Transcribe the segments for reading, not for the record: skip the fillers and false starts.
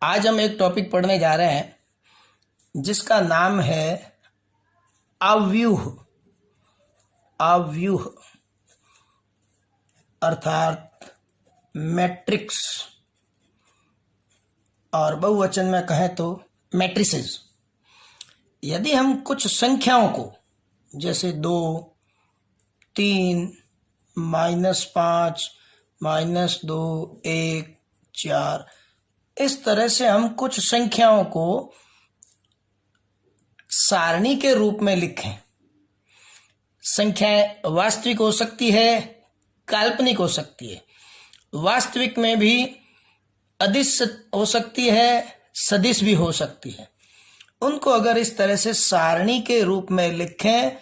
आज हम एक टॉपिक पढ़ने जा रहे हैं जिसका नाम है अव्यूह। अव्यूह अर्थात मैट्रिक्स, और बहुवचन में कहें तो मैट्रिसेस। यदि हम कुछ संख्याओं को जैसे 2, 3, -5, -2, 1, 4 इस तरह से हम कुछ संख्याओं को सारणी के रूप में लिखें। संख्याएं वास्तविक हो सकती है, काल्पनिक हो सकती है। वास्तविक में भी अदिश हो सकती है, सदिश भी हो सकती है। उनको अगर इस तरह से सारणी के रूप में लिखें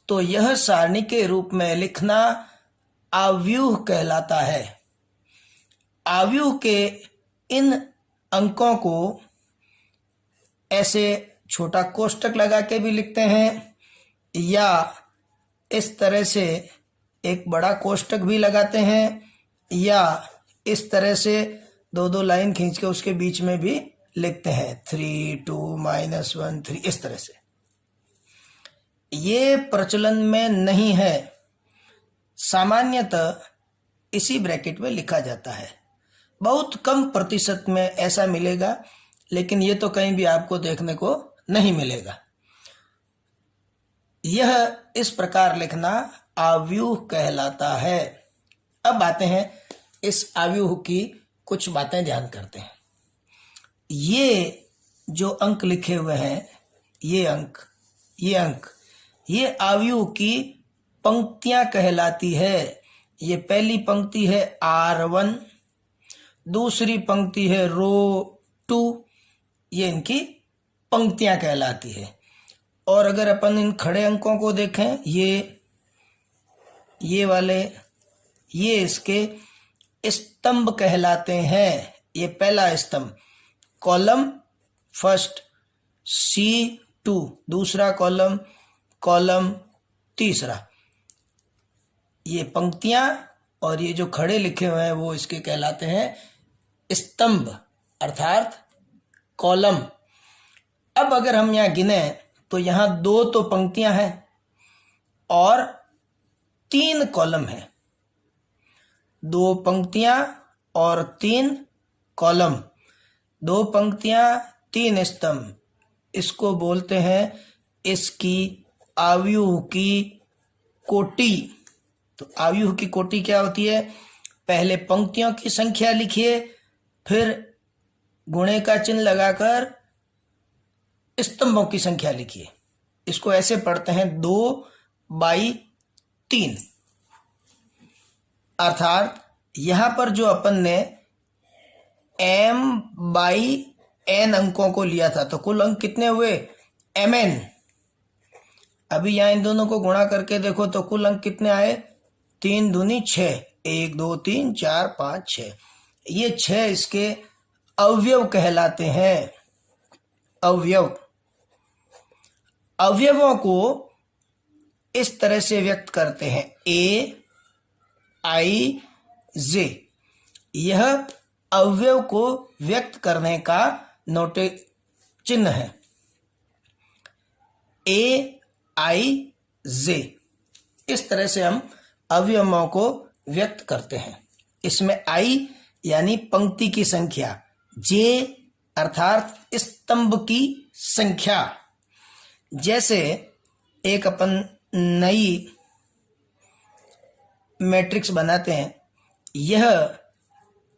तो यह सारणी के रूप में लिखना अव्यूह कहलाता है। अव्यूह के इन अंकों को ऐसे छोटा कोष्टक लगा के भी लिखते हैं, या इस तरह से एक बड़ा कोष्टक भी लगाते हैं, या इस तरह से 2-2 लाइन खींच के उसके बीच में भी लिखते हैं 3, 2, -1, 3 इस तरह से। ये प्रचलन में नहीं है। सामान्यतः इसी ब्रैकेट में लिखा जाता है। बहुत कम प्रतिशत में ऐसा मिलेगा, लेकिन ये तो कहीं भी आपको देखने को नहीं मिलेगा। यह इस प्रकार लिखना अव्यूह कहलाता है। अब आते हैं इस अव्यूह की कुछ बातें ध्यान करते हैं। ये जो अंक लिखे हुए हैं, ये अंक ये अव्यूह की पंक्तियां कहलाती है। ये पहली पंक्ति है R1, दूसरी पंक्ति है रो 2, ये इनकी पंक्तियां कहलाती है। और अगर अपन इन खड़े अंकों को देखें, ये वाले, ये इसके स्तंभ कहलाते हैं। ये पहला स्तंभ, कॉलम फर्स्ट, C2 दूसरा कॉलम, कॉलम तीसरा। ये पंक्तियां और ये जो खड़े लिखे हुए हैं वो इसके कहलाते हैं स्तंभ अर्थात कॉलम। अब अगर हम यहाँ गिने तो यहाँ 2 तो पंक्तियां हैं और 3 कॉलम हैं। 2 पंक्तियां और 3 कॉलम, 2 पंक्तियां 3 स्तंभ, इसको बोलते हैं इसकी अव्यूह की कोटि। तो अव्यूह की कोटि क्या होती है? पहले पंक्तियों की संख्या लिखिए, फिर गुणे का चिन्ह लगाकर स्तंभों की संख्या लिखिए। इसको ऐसे पढ़ते हैं 2/3। अर्थात यहां पर जो अपन ने m/n अंकों को लिया था, तो कुल अंक कितने हुए? mn। अभी यहां इन दोनों को गुणा करके देखो तो कुल अंक कितने आए? 3 दूनी 6, 1, 2, 3, 4, 5, 6। ये 6 इसके अवयव कहलाते हैं। अवयव, अवयवों को इस तरह से व्यक्त करते हैं A-I-J। यह अवयव को व्यक्त करने का नोटे चिन्ह है। A-I-J, इस तरह से हम अवयवों को व्यक्त करते हैं। इसमें I यानी पंक्ति की संख्या, J अर्थात स्तंभ की संख्या। जैसे एक अपन नई मैट्रिक्स बनाते हैं, यह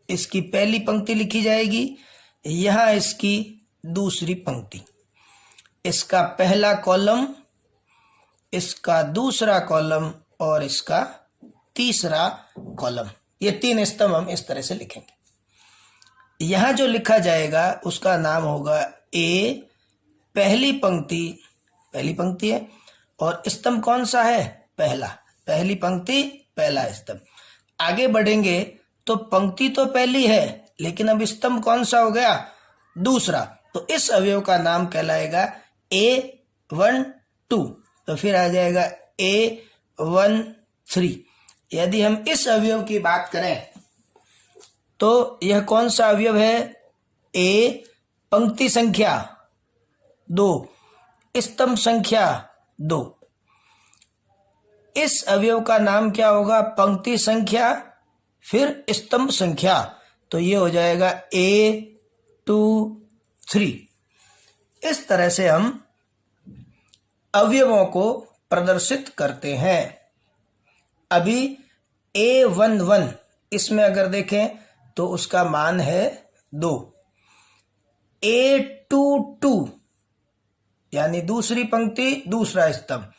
इसकी पहली पंक्ति लिखी जाएगी, यहां इसकी दूसरी पंक्ति, इसका पहला कॉलम, इसका दूसरा कॉलम और इसका तीसरा कॉलम। ये 3 स्तंभ हम इस तरह से लिखेंगे। यहां जो लिखा जाएगा उसका नाम होगा A। पहली पंक्ति है और स्तंभ कौन सा है? पहला। पहली पंक्ति पहला स्तंभ। आगे बढ़ेंगे तो पंक्ति तो पहली है, लेकिन अब स्तंभ कौन सा हो गया? दूसरा। तो इस अवयव का नाम कहलाएगा A12। तो फिर आ जाएगा A13। यदि हम इस अवयव की बात करें तो यह कौन सा अवयव है? ए पंक्ति संख्या 2, स्तंभ संख्या 2। इस अवयव का नाम क्या होगा? पंक्ति संख्या फिर स्तंभ संख्या, तो ये हो जाएगा A2 3। इस तरह से हम अवयवों को प्रदर्शित करते हैं। अभी A11 इसमें अगर देखें तो उसका मान है 2। A22 यानी दूसरी पंक्ति दूसरा स्तंभ,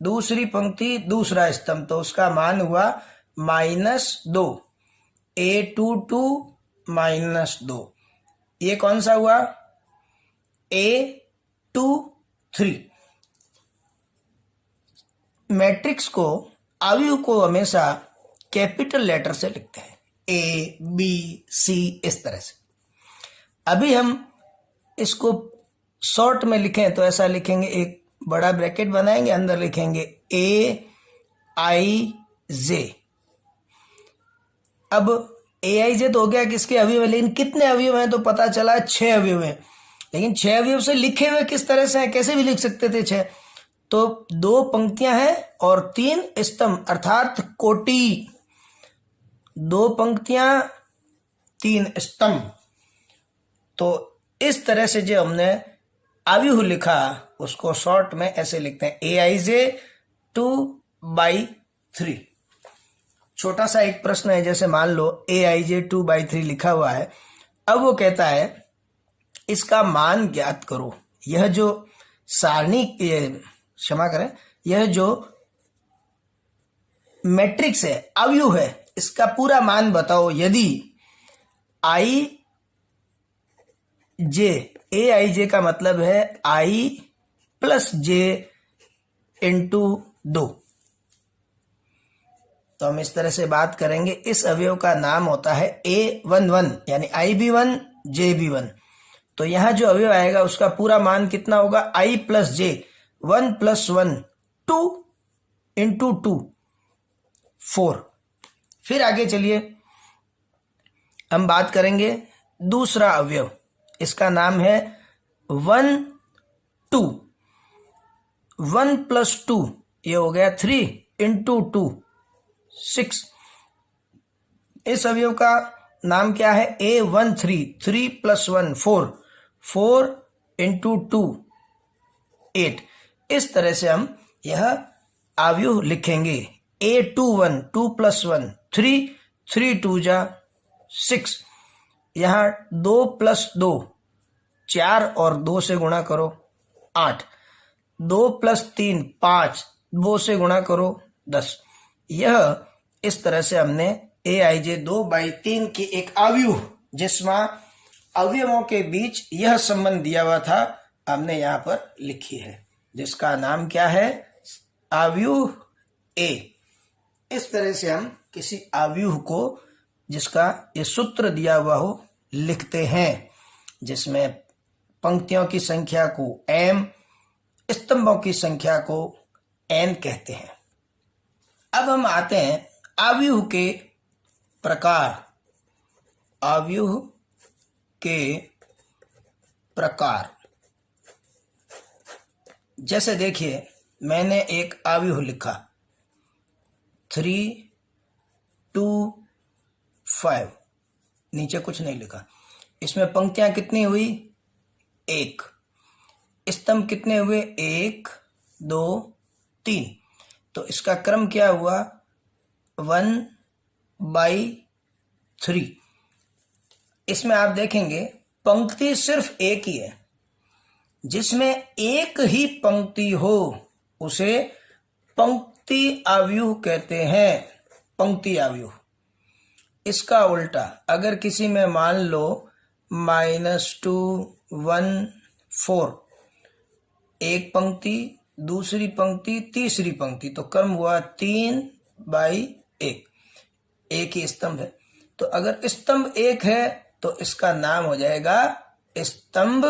दूसरी पंक्ति दूसरा स्तंभ, तो उसका मान हुआ -2। A22 -2, ये कौन सा हुआ? A23। मैट्रिक्स को, अवयव को हमेशा कैपिटल लेटर से लिखते हैं, A B C इस तरह से। अभी हम इसको शॉर्ट में लिखें तो ऐसा लिखेंगे, एक बड़ा ब्रैकेट बनाएंगे, अंदर लिखेंगे AIJ। अब AIJ तो हो गया किसके अवयव है, लेकिन कितने अवयव हैं तो पता चला 6 अवयव हैं। लेकिन 6 अवयव से लिखे हुए किस तरह से हैं, कैसे भी लिख सकते थे 6? तो 2 पंक्तियां हैं और 3 स्तंभ, अर्थात कोटि। 2 पंक्तियां 3 स्तंभ। तो इस तरह से जो हमने अवयव लिखा उसको शॉर्ट में ऐसे लिखते हैं AIJ 2/3। छोटा सा एक प्रश्न है, जैसे मान लो AIJ 2/3 लिखा हुआ है। अब वो कहता है इसका मान ज्ञात करो। यह जो सारणी, क्षमा करें, यह जो मैट्रिक्स है, अवयव है, इसका पूरा मान बताओ। यदि AIJ का मतलब है I + J × 2। तो हम इस तरह से बात करेंगे। इस अवयव का नाम होता है A11 यानी IB1 JB1। तो यहां जो अवयव आएगा उसका पूरा मान कितना होगा? I + J 1 + 1 2 × 2 4। फिर आगे चलिए हम बात करेंगे दूसरा अवयव। इसका नाम है 1 2। 1 + 2 ये हो गया 3 × 2 6। इस अवयव का नाम क्या है? A13। 3 + 1 4 4 × 2 8। इस तरह से हम यह अवयव लिखेंगे। A21 2 + 1 3 3 2 6। यहां 2 + 2 4 और 2 से गुणा करो 8। 2 + 3 5, 2 से गुणा करो 10। यह इस तरह से हमने AIJ 2/3 की एक अवयव, जिसमें अवयवों के बीच यह संबंध दिया हुआ था, हमने यहां पर लिखी है, जिसका नाम क्या है? अवयव A। इस तरह से हम किसी अवयव को, जिसका ये सूत्र दिया हुआ हो, लिखते हैं, जिसमें पंक्तियों की संख्या को M, स्तंभों की संख्या को N कहते हैं। अब हम आते हैं अवयव के प्रकार। अवयव के प्रकार, जैसे देखिए मैंने एक अवयव लिखा 3 2 5, नीचे कुछ नहीं लिखा। इसमें पंक्तियां कितनी हुई? 1। स्तंभ कितने हुए? 1 2 3। तो इसका क्रम क्या हुआ? 1/3। इसमें आप देखेंगे पंक्ति सिर्फ एक ही है। जिसमें एक ही पंक्ति हो उसे पंक्ति अवयव कहते हैं। पंक्ति अवयव। इसका उल्टा, अगर किसी में मान लो -2 1 4, एक पंक्ति दूसरी पंक्ति तीसरी पंक्ति, तो क्रम हुआ 3/1। एक ही स्तंभ है। तो अगर स्तंभ एक है तो इसका नाम हो जाएगा स्तंभ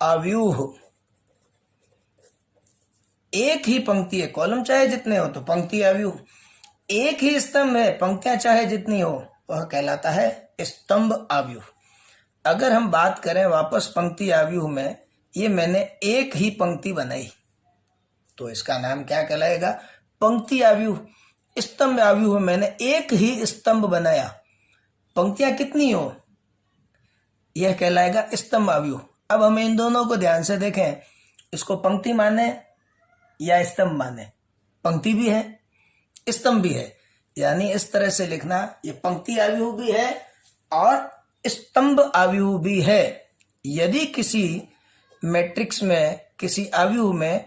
अवयव। एक ही पंक्ति है, कॉलम चाहे जितने हो तो पंक्ति अवयव। एक ही स्तंभ है, पंक्तियां चाहे जितनी हो, वह कहलाता है स्तंभ अवयव। अगर हम बात करें वापस पंक्ति आव्यूह में, ये मैंने एक ही पंक्ति बनाई तो इसका नाम क्या कहलाएगा? पंक्ति आव्यूह। स्तंभ आव्यूह मैंने एक ही स्तंभ बनाया, पंक्तियां कितनी हो, यह कहलाएगा स्तंभ आव्यूह। अब हमें इन दोनों को ध्यान से देखें, इसको पंक्ति माने या स्तंभ माने? पंक्ति भी है, स्तंभ भी है, यानी इस तरह से लिखना, ये पंक्ति आव्यूह भी है और स्तंभ आव्यूह भी है। यदि किसी मैट्रिक्स में, किसी आव्यूह में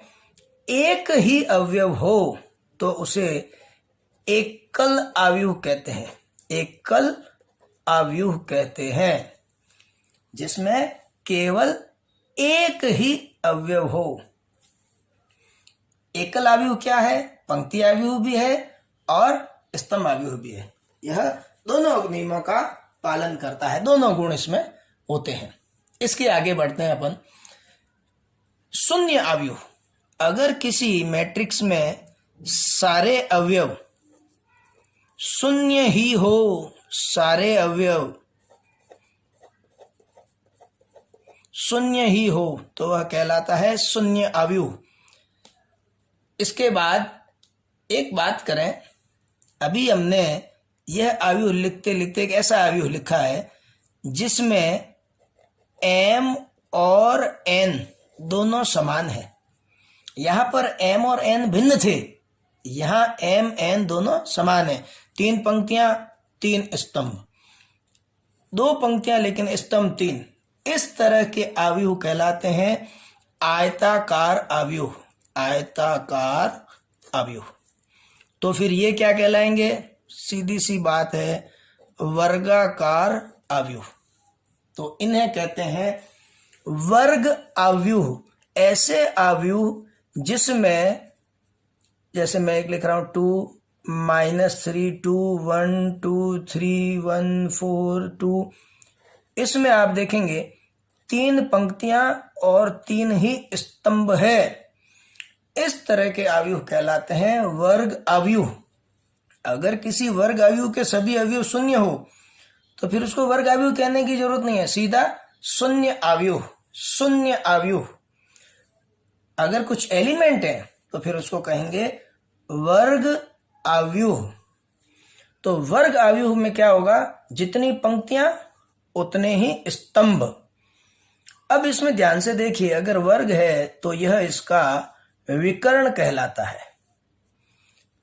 एक ही अवयव हो तो उसे एकल आव्यूह कहते हैं। एकल आव्यूह कहते हैं जिसमें केवल एक ही अवयव हो। एकल आव्यूह क्या है? पंक्ति आव्यूह भी है और स्तंभ आव्यूह भी है। यह दोनों नियमों का पालन करता है, दोनों गुण इसमें होते हैं। इसके आगे बढ़ते हैं अपन। शून्य आव्यूह। अगर किसी मैट्रिक्स में सारे अवयव शून्य ही हो, सारे अवयव शून्य ही हो तो वह कहलाता है शून्य आव्यूह। इसके बाद एक बात करें, अभी हमने यह आव्यूह लिखते लिखते एक ऐसा आव्यूह लिखा है जिसमें m और n दोनों समान है। यहां पर m और n भिन्न थे, यहां m n दोनों समान है। 3 पंक्तियां 3 स्तंभ, 2 पंक्तियां लेकिन स्तंभ 3। इस तरह के आव्यूह कहलाते हैं आयताकार आव्यूह। आयताकार आव्यूह। तो फिर ये क्या कहलाएंगे? सीधी सी बात है, वर्गाकार आव्यूह। तो इन्हें कहते हैं वर्ग आव्यूह। ऐसे आव्यूह जिसमें, जैसे मैं एक लिख रहा हूं 2 -3 2 1 2 3 1 4 2, इसमें आप देखेंगे 3 पंक्तियां और 3 ही स्तंभ है। इस तरह के आव्यूह कहलाते हैं वर्ग आव्यूह। अगर किसी वर्ग आव्यूह के सभी अवयव शून्य हो तो फिर उसको वर्ग आव्यूह कहने की जरूरत नहीं है, सीधा शून्य आव्यूह। शून्य आव्यूह। अगर कुछ एलिमेंट है तो फिर उसको कहेंगे वर्ग आव्यूह। तो वर्ग आव्यूह में क्या होगा? जितनी पंक्तियां उतने ही स्तंभ। अब इसमें ध्यान से देखिए, अगर वर्ग है तो यह इसका विकर्ण कहलाता है।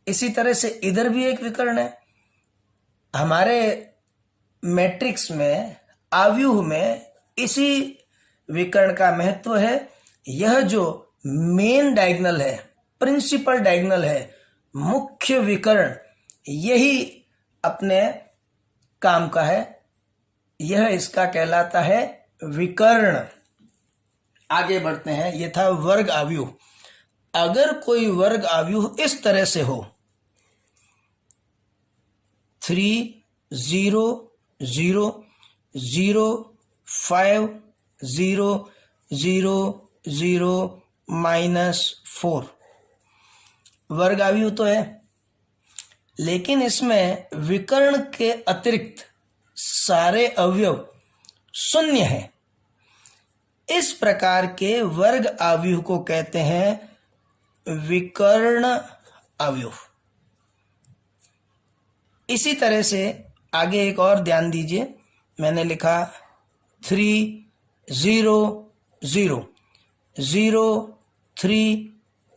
इसी तरह से इधर भी एक विकर्ण है। हमारे मैट्रिक्स में, आव्यूह में इसी विकर्ण का महत्व है। यह जो मेन डायगोनल है, प्रिंसिपल डायगोनल है, मुख्य विकर्ण, यही अपने काम का है। यह इसका कहलाता है विकर्ण। आगे बढ़ते हैं। यह था वर्ग आव्यूह। अगर कोई वर्ग आव्यूह इस तरह से हो, 3 0 0 0 5 0 0 0 -4, वर्ग आव्यूह तो है, लेकिन इसमें विकर्ण के अतिरिक्त सारे अवयव शून्य हैं। इस प्रकार के वर्ग आव्यूह को कहते हैं विकर्ण आव्यूह। इसी तरह से आगे एक और ध्यान दीजिए, मैंने लिखा 3 0 0 0 3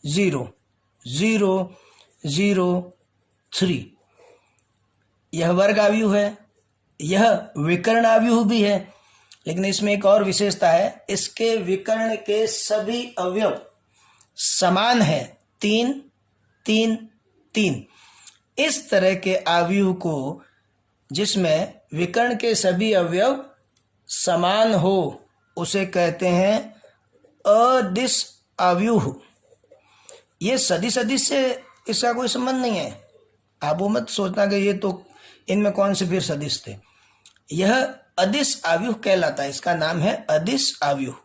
0 0 0 3। यह वर्ग आव्यूह है, यह विकर्ण आव्यूह भी है, लेकिन इसमें एक और विशेषता है, इसके विकर्ण के सभी अवयव समान है, 3 3 3। इस तरह के आव्यूह को, जिसमें विकर्ण के सभी अवयव समान हो, उसे कहते हैं अदिश आव्यूह। ये सदिश अदिश से इसका कोई संबंध नहीं है। आप वो मत सोचना कि ये तो इनमें कौन से फिर सदिश थे। यह अदिश आव्यूह कहलाता है, इसका नाम है अदिश आव्यूह।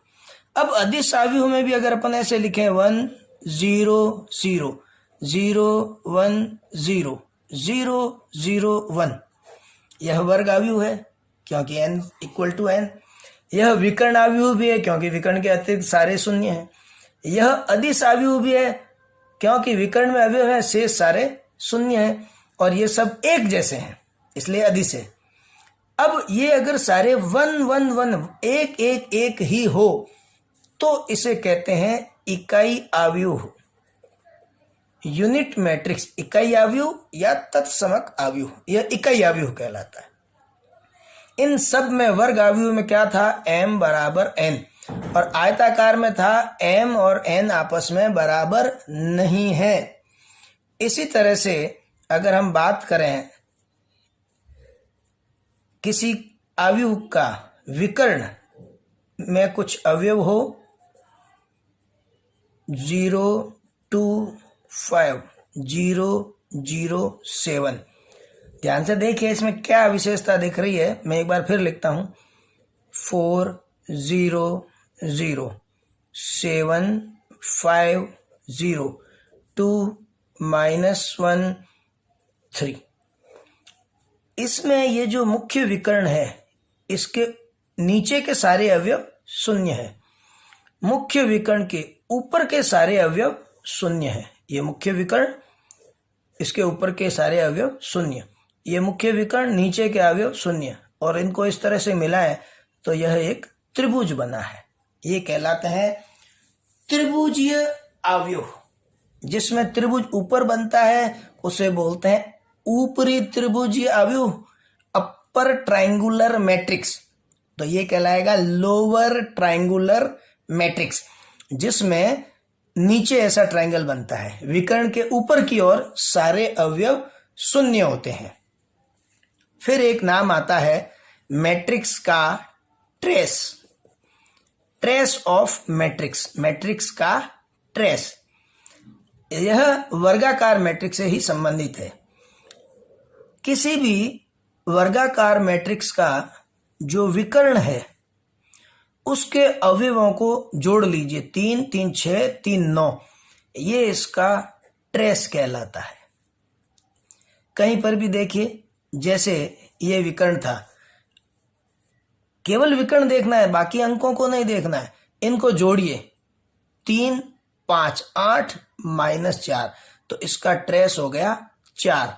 अब अदिश आव्यूह में भी अगर अपन ऐसे लिखें 1 0 0 0 1 0 0 0 1, यह वर्ग आव्यूह है क्योंकि n = n। यह विकर्ण अवयव भी है क्योंकि विकर्ण के अतिरिक्त सारे शून्य हैं। यह अदिश अवयव भी है क्योंकि विकर्ण में अवयव है, शेष सारे शून्य हैं, और ये सब एक जैसे हैं इसलिए अदिश है। अब ये अगर सारे 1 1 1 एक एक एक ही हो तो इसे कहते हैं इकाई अवयव, यूनिट मैट्रिक्स, इकाई अवयव या तत्समक अवयव, यह इकाई अवयव कहलाता है। इन सब में वर्ग अवयव में क्या था, m बराबर n, और आयताकार में था m और n आपस में बराबर नहीं है। इसी तरह से अगर हम बात करें किसी अवयव का विकर्ण में कुछ अवयव हो 0 2 5 0 0 7, ध्यान से देखिए इसमें क्या विशेषता दिख रही है। मैं एक बार फिर लिखता हूं 4 0 0 7 5 0 2 -1 3। इसमें ये जो मुख्य विकर्ण है इसके नीचे के सारे अवयव शून्य है, मुख्य विकर्ण के ऊपर के सारे अवयव शून्य है। ये मुख्य विकर्ण, इसके ऊपर के सारे अवयव शून्य, ये मुख्य विकर्ण, नीचे के अवयव शून्य, और इनको इस तरह से मिलाएं तो यह एक त्रिभुज बना है। ये कहलाता है त्रिभुजीय अवयव। जिसमें त्रिभुज ऊपर बनता है उसे बोलते हैं ऊपरी त्रिभुजीय अवयव, अपर ट्रायंगुलर मैट्रिक्स। तो ये कहलाएगा लोअर ट्रायंगुलर मैट्रिक्स, जिसमें नीचे ऐसा ट्रायंगल बनता है, विकर्ण के ऊपर की ओर सारे अवयव शून्य होते हैं। फिर एक नाम आता है मैट्रिक्स का trace, trace of matrix, matrix का ट्रेस। यह वर्गाकार मैट्रिक्स से ही संबंधित है। किसी भी वर्गाकार मैट्रिक्स का जो विकर्ण है उसके अवयवों को जोड़ लीजिए, 3 3 6 3 9, ये इसका ट्रेस कहलाता है। कहीं पर भी देखिए, जैसे ये विकर्ण था, केवल विकर्ण देखना है, बाकी अंकों को नहीं देखना है। इनको जोड़िए, 3 5 8 -4, तो इसका ट्रेस हो गया 4।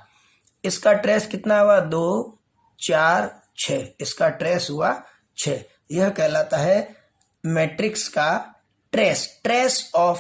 इसका ट्रेस कितना हुआ, 2 4 6, इसका ट्रेस हुआ 6। यह कहलाता है मैट्रिक्स का ट्रेस, ट्रेस ऑफ